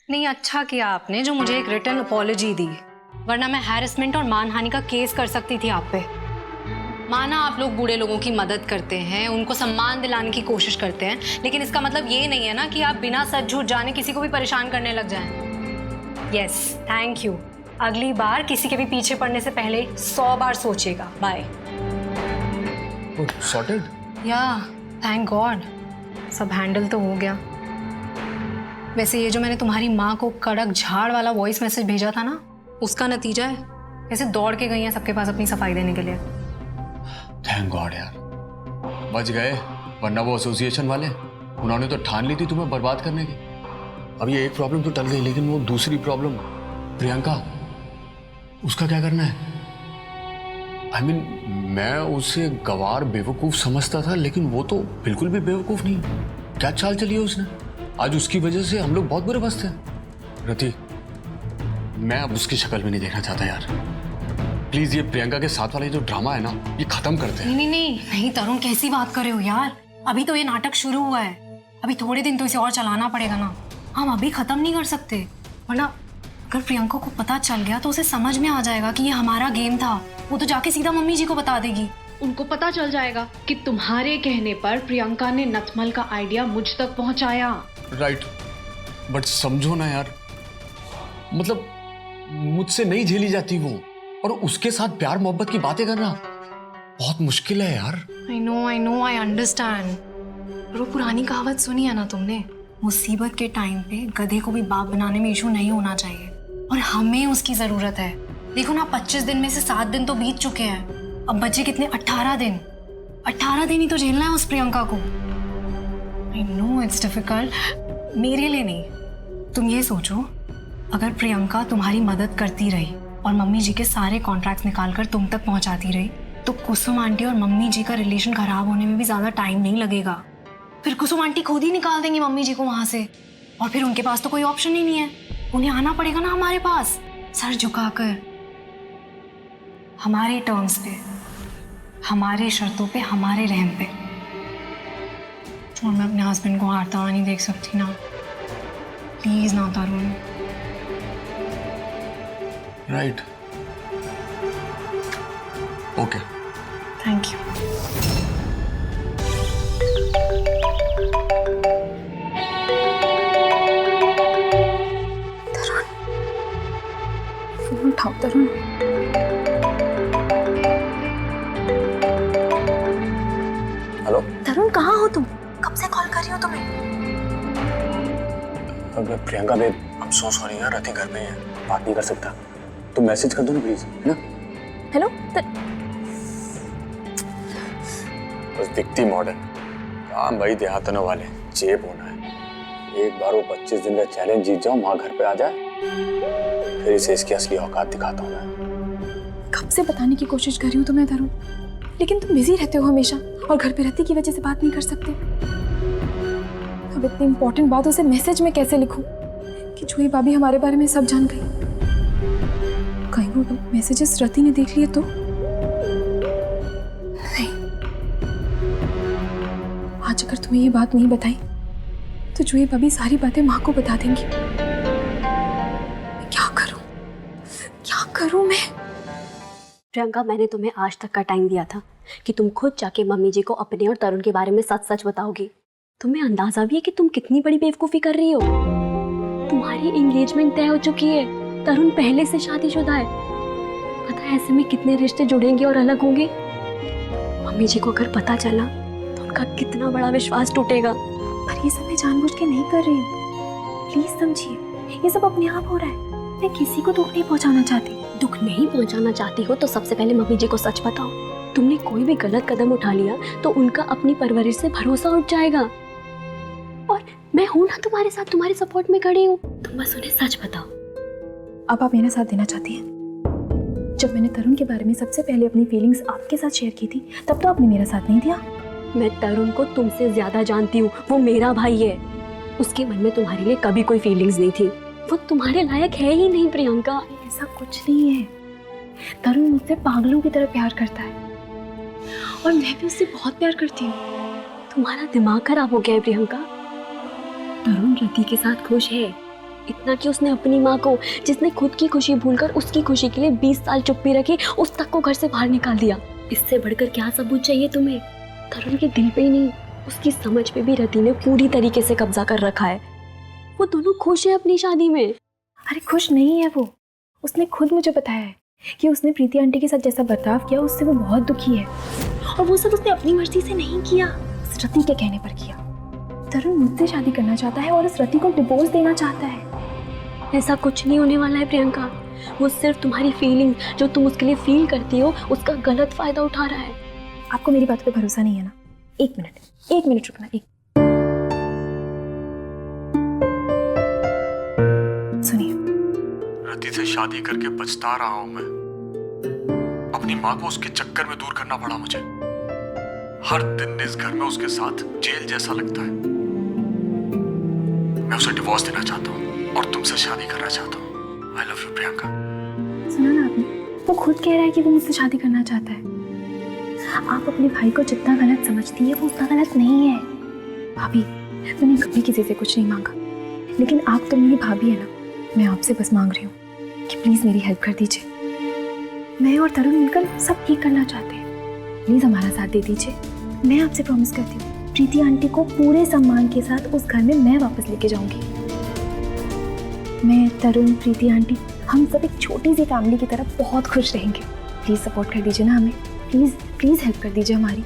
नहीं, अच्छा किया आपने जो मुझे एक रिटन अपॉलॉजी दी, वरना मैं हैरेसमेंट और मानहानि का केस कर सकती थी आप पे। माना आप लोग बूढ़े लोगों की मदद करते हैं, उनको सम्मान दिलाने की कोशिश करते हैं, लेकिन इसका मतलब ये नहीं है ना कि आप बिना सच झूठ जाने किसी को भी परेशान करने लग जाएं। Yes, thank you. अगली बार किसी के भी पीछे पड़ने से पहले 100 बार सोचिएगा। बाय। सॉर्टेड? या, थैंक गॉड, सब हैंडल तो हो गया। वैसे ये जो मैंने तुम्हारी माँ को कड़क झाड़ वाला वॉइस मैसेज भेजा था ना, उसका नतीजा है। कैसे दौड़ के गई हैं सबके पास अपनी सफाई देने के लिए। थैंक गॉड यार, बच गए, वरना वो एसोसिएशन वाले उन्होंने तो ठान ली थी तुम्हें बर्बाद करने की। अब ये एक प्रॉब्लम तो टल गई, लेकिन वो दूसरी प्रॉब्लम प्रियंका, उसका क्या करना है? I mean, मैं उसे गवार बेवकूफ समझता था, लेकिन वो तो बिल्कुल भी बेवकूफ नहीं। क्या चाल चली है उसने? आज उसकी वजह से हम लोग बहुत बुरे बसते हैं। रति, मैं अब उसकी शक्ल भी नहीं देखना चाहता यार। प्लीज ये प्रियंका के साथ वाला जो ड्रामा है ना, ये खत्म करते हैं। नहीं तरुण, कैसी बात कर रहे हो यार? अभी तो ये नाटक शुरू हुआ है, अभी थोड़े दिन तो इसे और चलाना पड़ेगा ना। हम अभी खत्म नहीं कर सकते, वरना अगर प्रियंका को पता चल गया तो उसे समझ में आ जाएगा कि ये हमारा गेम था। वो तो जाके सीधा मम्मी जी को बता देगी। उनको पता चल जाएगा कि तुम्हारे कहने पर प्रियंका ने नथमल का आइडिया मुझ तक पहुंचाया। राइट, बट समझो ना यार, मतलब मुझसे नहीं झेली जाती वो, और उसके साथ प्यार मोहब्बत की बातें करना बहुत मुश्किल है यार। I know, I understand. पर वो पुरानी कहावत सुनी है ना तुमने, मुसीबत के टाइम पे गधे को भी बाप बनाने में इशू नहीं होना चाहिए, और हमें उसकी जरूरत है। देखो ना, 25 दिन में से 7 दिन तो बीत चुके हैं, अब बचे कितने? 18 दिन। 18 दिन ही तो झेलना है उस प्रियंका को। आई नो इट्स डिफिकल्ट, मेरे लिए नहीं। तुम ये सोचो, अगर प्रियंका तुम्हारी मदद करती रही और मम्मी जी के सारे कॉन्ट्रैक्ट्स निकाल कर तुम तक पहुंचाती रही, तो कुसुम आंटी और मम्मी जी का रिलेशन खराब होने में भी ज्यादा टाइम नहीं लगेगा। फिर कुसुम आंटी खुद ही निकाल देंगी मम्मी जी को वहां से, और फिर उनके पास तो कोई ऑप्शन ही नहीं है। उन्हें आना पड़ेगा ना हमारे पास, सर झुकाकर, हमारे टर्म्स पे, हमारे शर्तों पे, हमारे रहम पे। और मैं अपने हस्बैंड को हारता हुआ नहीं देख सकती ना। प्लीज ना Tarun. Right, okay, thank you. Tarun, phone उठाओ तरुण। हेलो तरुण, कहाँ हो तुम? कब से कॉल कर रही हो तुम्हें? Priyanka babe, I'm so sorry यार, रति घर पे है, बात नहीं कर सकता। तुम मैसेज कर दो ना प्लीज, है ना? हेलो। बस दिखती मॉडर्न, काम भाई देहातनों वाले, चेप होना है। एक बार वो 25 दिन का चैलेंज जीत जाओ, माँ घर पे आ जाए, फिर इसे इसकी असली औकात दिखाता हूँ मैं। कब से बताने की कोशिश कर रही हूँ तुम्हें तरुण, लेकिन तुम बिजी रहते हो हमेशा, और घर पे रहती की वजह से बात नहीं कर सकते। अब इतनी इंपॉर्टेंट बात उसे मैसेज में कैसे लिखूं कि जूही भाभी हमारे बारे में सब जान गई? कहीं वो मैसेजेस रति ने देख लिए तो? नहीं, आज अगर तुम्हें ये बात नहीं बताई तो जूही भाभी सारी बातें माँ को बता देंगी। क्या करूं मैं? प्रियंका, मैंने तुम्हें आज तक का टाइम दिया था कि तुम खुद जाके मम्मी जी को अपने और तरुण के बारे में सच सच बताओगी। तुम्हें अंदाजा भी है कि तुम कितनी बड़ी बेवकूफी कर रही हो। तुम्हारी एंगेजमेंट तय हो चुकी है, तरुण पहले से शादीशुदा है। पता है ऐसे में कितने रिश्ते जुड़ेंगे और अलग होंगे। मम्मी जी को अगर पता चला तो उनका कितना बड़ा विश्वास टूटेगा। पर ये सब मैं जानबूझ के नहीं कर रही हूँ, प्लीज समझिए, ये सब अपने आप हो रहा है। मैं किसी को दुख नहीं पहुंचाना चाहती। दुख नहीं पहुंचाना चाहती हो तो सबसे पहले मम्मी जी को सच बताओ। तुमने कोई भी गलत कदम उठा लिया तो उनका अपनी परवरिश से भरोसा उठ जाएगा। और मैं हूं ना तुम्हारे साथ, तुम्हारे सपोर्ट में खड़ी हूँ। तुम बस उन्हें सच बताओ। अब आप मेरा साथ देना चाहती हैं? जब मैंने तरुण के बारे में सबसे पहले अपनी फीलिंग्स आपके साथ शेयर की थी, तब तो आपने मेरा साथ नहीं दिया। मैं तरुण को तुमसे ज्यादा जानती हूँ, वो मेरा भाई है। उसके मन में तुम्हारे लिए कभी कोई फीलिंग्स नहीं थी। वो तुम्हारे लायक है ही नहीं प्रियंका। ऐसा कुछ नहीं है। तरुण मुझसे पागलों की तरह प्यार करता है, और मैं भी उससे बहुत प्यार करती हूँ। तुम्हारा दिमाग खराब हो गया है प्रियंका। तरुण रति के साथ खुश है, इतना कि उसने अपनी माँ को, जिसने खुद की खुशी भूलकर उसकी खुशी के लिए 20 साल चुप्पी रखी, उस तक को घर से बाहर निकाल दिया। इससे बढ़कर क्या सबूत चाहिए तुम्हें? तरुण के दिल पे ही नहीं, उसकी समझ पे भी रति ने पूरी तरीके से कब्जा कर रखा है। वो दोनों खुश है अपनी शादी में। अरे खुश नहीं है वो, उसने खुद मुझे बताया है कि उसने प्रीति आंटी के साथ जैसा बर्ताव किया उससे वो बहुत दुखी है, और वो सब उसने अपनी मर्जी से नहीं किया, उस रति के कहने पर किया। तरुण मुझसे शादी करना चाहता है और उस रति को डिवोर्स देना चाहता है। ऐसा कुछ नहीं होने वाला है प्रियंका। वो सिर्फ तुम्हारी फीलिंग जो तुम उसके लिए फील करती हो उसका गलत फायदा उठा रहा है। आपको मेरी बात पे भरोसा नहीं है ना? एक मिनट रुकना। सुनिए, रति से शादी करके पछता रहा हूं मैं। अपनी माँ को उसके चक्कर में दूर करना पड़ा मुझे। हर दिन इस घर में उसके साथ जेल जैसा लगता है। मैं उसे डिवोर्स देना चाहता हूँ और तुमसे शादी करना चाहता हूँ। I love you Priyanka. सुना ना आपने, वो खुद कह रहा है कि वो मुझसे शादी करना चाहता है। आप अपने भाई को जितना गलत समझती है वो उतना गलत नहीं है। भाभी, मैंने कभी किसी से कुछ नहीं मांगा, लेकिन आप तो मेरी भाभी है ना, मैं आपसे बस मांग रही हूँ कि प्लीज मेरी हेल्प कर दीजिए। मैं और तरुण मिलकर सब ठीक करना चाहते हैं, प्लीज हमारा साथ दे दीजिए। मैं आपसे प्रॉमिस करती हूँ, प्रीति आंटी को पूरे सम्मान के साथ उस घर में मैं वापस लेके जाऊंगी। मैं, तरुण, प्रीति आंटी, हम सब एक छोटी सी फैमिली की तरह बहुत खुश रहेंगे। प्लीज सपोर्ट कर दीजिए ना हमें, प्लीज हेल्प कर दीजिए हमारी।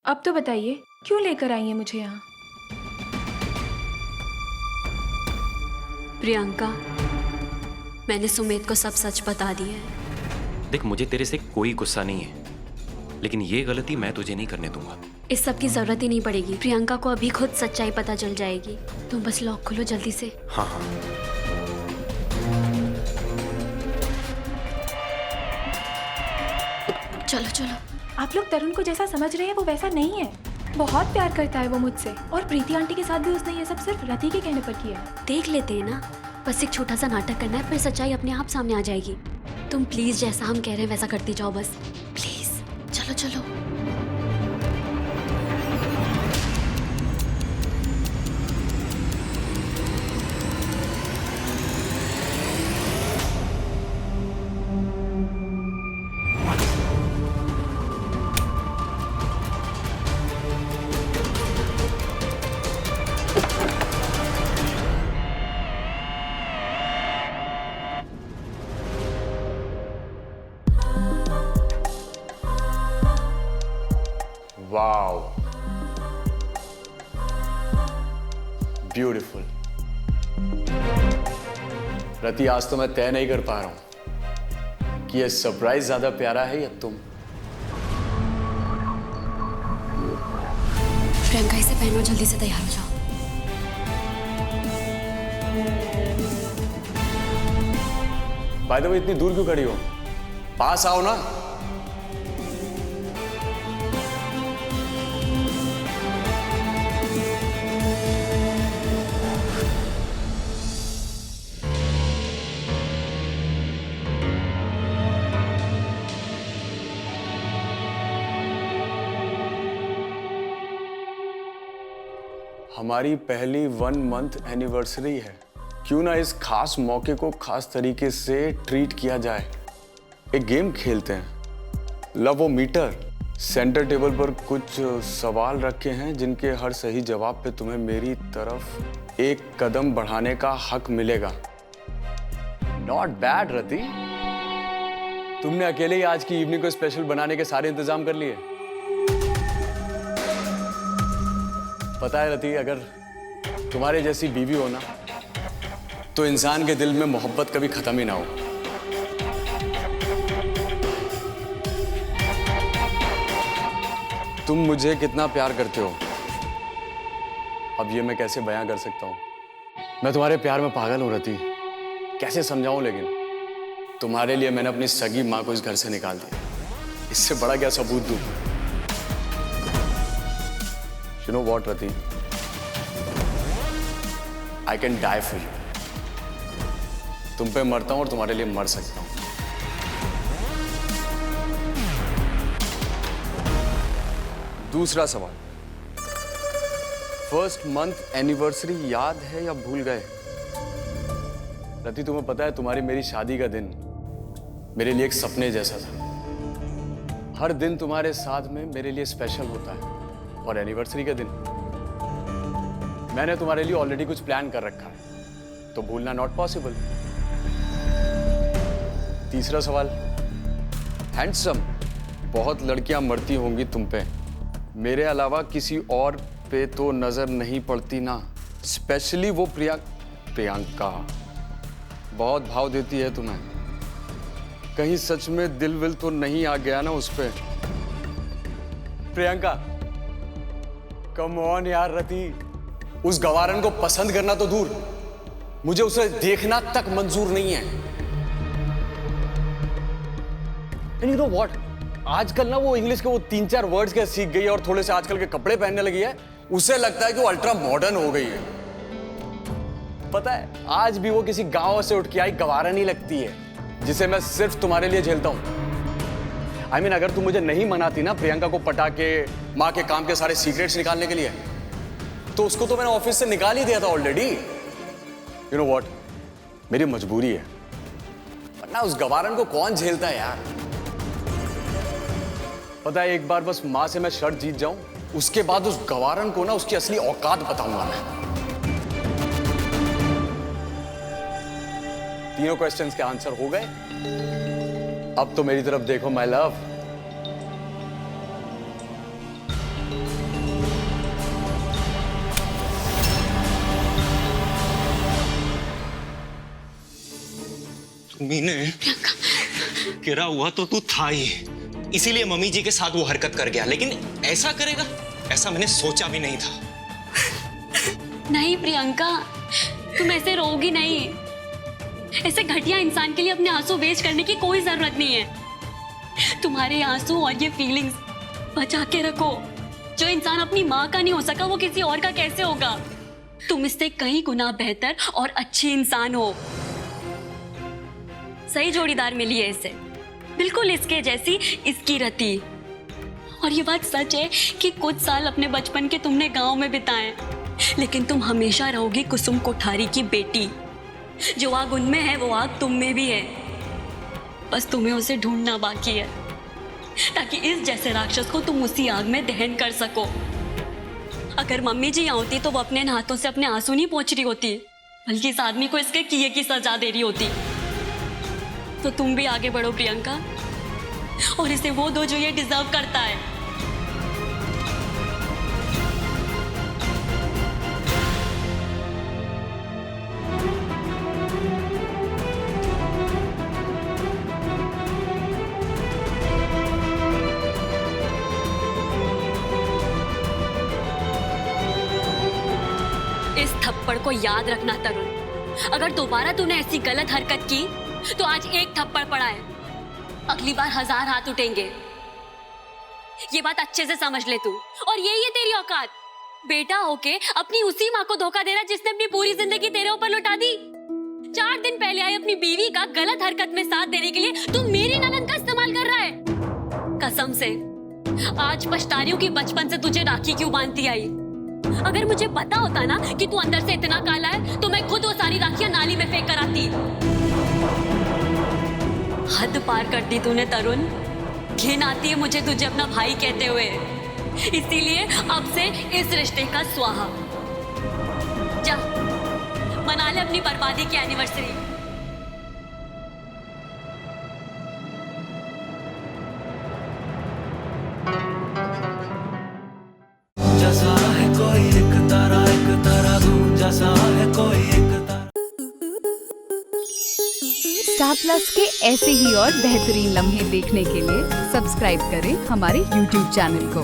अब तो बताइए क्यों लेकर आई है मुझे यहाँ? प्रियंका, मैंने सुमेध को सब सच बता दिया है। देख, मुझे तेरे से कोई गुस्सा नहीं है, लेकिन ये गलती मैं तुझे नहीं करने दूंगा। इस सब की जरूरत ही नहीं पड़ेगी। प्रियंका को अभी खुद सच्चाई पता चल जाएगी। तुम बस लॉक खोलो जल्दी से। हाँ हाँ। चलो चलो। आप लोग तरुण को जैसा समझ रहे हैं वो वैसा नहीं है। बहुत प्यार करता है वो मुझसे, और प्रीति आंटी के साथ भी उसने ये सब सिर्फ रति के कहने पर किया है। देख लेते हैं ना, बस एक छोटा सा नाटक करना है, फिर सच्चाई अपने आप सामने आ जाएगी। तुम प्लीज जैसा हम कह रहे हैं वैसा करती जाओ बस, प्लीज। चलो चलो। Wow, beautiful. रति, आज तो मैं तय नहीं कर पा रहा हूं कि ये सरप्राइज ज्यादा प्यारा है या तुम। प्रियंका, इसे पहनो, जल्दी से तैयार हो जाओ। बाय द वे, इतनी दूर क्यों खड़ी हो? पास आओ ना। हमारी पहली 1 मंथ एनिवर्सरी है। क्यों ना इस खास मौके को खास तरीके से ट्रीट किया जाए। एक गेम खेलते हैं, लव ओ मीटर। सेंटर टेबल पर कुछ सवाल रखे हैं जिनके हर सही जवाब पे तुम्हें मेरी तरफ एक कदम बढ़ाने का हक मिलेगा। नॉट बैड रति। तुमने अकेले ही आज की इवनिंग को स्पेशल बनाने के सारे इंतजाम कर लिए। पता है रति, अगर तुम्हारे जैसी बीवी हो ना तो इंसान के दिल में मोहब्बत कभी खत्म ही ना हो। तुम मुझे कितना प्यार करते हो, अब ये मैं कैसे बयां कर सकता हूं। मैं तुम्हारे प्यार में पागल हूं रति, कैसे समझाऊं। लेकिन तुम्हारे लिए मैंने अपनी सगी मां को इस घर से निकाल दिया। इससे बड़ा क्या सबूत दूं। You know what, Rati? I can die for you. तुम पे मरता हूं और तुम्हारे लिए मर सकता हूं। दूसरा सवाल, फर्स्ट मंथ एनिवर्सरी याद है या भूल गए? रति, तुम्हें पता है तुम्हारी मेरी शादी का दिन मेरे लिए एक सपने जैसा था। हर दिन तुम्हारे साथ में मेरे लिए स्पेशल होता है, और एनिवर्सरी का दिन मैंने तुम्हारे लिए ऑलरेडी कुछ प्लान कर रखा है, तो भूलना नॉट पॉसिबल। तीसरा सवाल, हैंडसम। बहुत लड़कियां मरती होंगी तुम पे, मेरे अलावा किसी और पे तो नजर नहीं पड़ती ना, स्पेशली वो प्रियंका बहुत भाव देती है तुम्हें। कहीं सच में दिल विल तो नहीं आ गया ना उस पे? प्रियंका, कम ऑन यार रति, उस गवारन को पसंद करना तो दूर, मुझे उसे देखना तक मंजूर नहीं है। एंड यू नो व्हाट, आजकल ना वो इंग्लिश के वो 3-4 वर्ड्स के सीख गई है और थोड़े से आजकल के कपड़े पहनने लगी है, उसे लगता है कि वो अल्ट्रा मॉडर्न हो गई है। पता है, आज भी वो किसी गांव से उठ के आई गवारा नहीं लगती है, जिसे मैं सिर्फ तुम्हारे लिए झेलता हूं। I mean, अगर तुम मुझे नहीं मनाती ना प्रियंका को पटा के माँ के काम के सारे सीक्रेट्स निकालने के लिए, तो उसको तो मैंने ऑफिस से निकाल ही दिया था ऑलरेडी। यू नो व्हाट, मेरी मजबूरी है, वरना उस गवारन को कौन झेलता है यार। पता है, एक बार बस माँ से मैं शर्त जीत जाऊं, उसके बाद उस गवारन को ना उसकी असली औकात बताऊंगा मैं। तीनों क्वेश्चंस के आंसर हो गए, अब तो मेरी तरफ देखो माय लव। मीने, गिरा हुआ तो तू था ही, इसीलिए मम्मी जी के साथ वो हरकत कर गया, लेकिन ऐसा करेगा ऐसा मैंने सोचा भी नहीं था। नहीं प्रियंका, तुम ऐसे रोगी नहीं। ऐसे घटिया इंसान के लिए अपने आंसू वेस्ट करने की कोई जरूरत नहीं है। तुम्हारे आंसू और ये फीलिंग्स बचा के रखो। जो इंसान अपनी माँ का नहीं हो सका, वो किसी और का कैसे होगा? तुम इससे कहीं गुना बेहतर और अच्छी इंसान हो। सही जोड़ीदार मिली है इसे, बिल्कुल इसके जैसी, इसकी रति। और ये बात सच है कि कुछ साल अपने बचपन के तुमने गांव में बिताए, लेकिन तुम हमेशा रहोगी कुसुम कोठारी की बेटी। जो आग उनमें है, वो आग तुम में भी है। बस तुम्हें उसे ढूंढना बाकी है, ताकि इस जैसे राक्षस को तुम उसी आग में दहन कर सको। अगर मम्मी जी यहाँ होती तो वो अपने हाथों से अपने आंसू नहीं पोंछ रही होती, बल्कि इस आदमी को इसके किए की सजा दे रही होती। तो तुम भी आगे बढ़ो प्रियंका, और इसे वो दो जो ये डिजर्व करता है। इस थप्पड़ को याद रखना तरुण, अगर दोबारा तूने ऐसी गलत हरकत की तो आज एक थप्पड़ पड़ा है, अगली बार 1000 हाथ उठेंगे। ये बात अच्छे से समझ ले तू। और यही है तेरी औकात, बेटा होके अपनी उसी माँ को धोखा दे रहा जिसने अपनी पूरी जिंदगी तेरे ऊपर लुटा दी। 4 दिन पहले आई अपनी बीवी का गलत हरकत में साथ देने के लिए तू मेरी ननद का इस्तेमाल कर रहा है। कसम से आज पछता रही हूँ कि बचपन से तुझे राखी क्यों बांधती आई। अगर मुझे पता होता ना कि तू अंदर से इतना काला है, तो मैं खुद वो सारी राखियां नाली में फेंक कर आती। हद पार कर दी तूने तरुण। घिन आती है मुझे तुझे अपना भाई कहते हुए, इसीलिए अब से इस रिश्ते का स्वाहा। जा मना ले अपनी बर्बादी की एनिवर्सरी। जैसा है कोई एक तारा दूं, जैसा है कोई एक तारा। स्टार प्लस के ऐसे ही और बेहतरीन लम्हे देखने के लिए सब्सक्राइब करें हमारे YouTube चैनल को।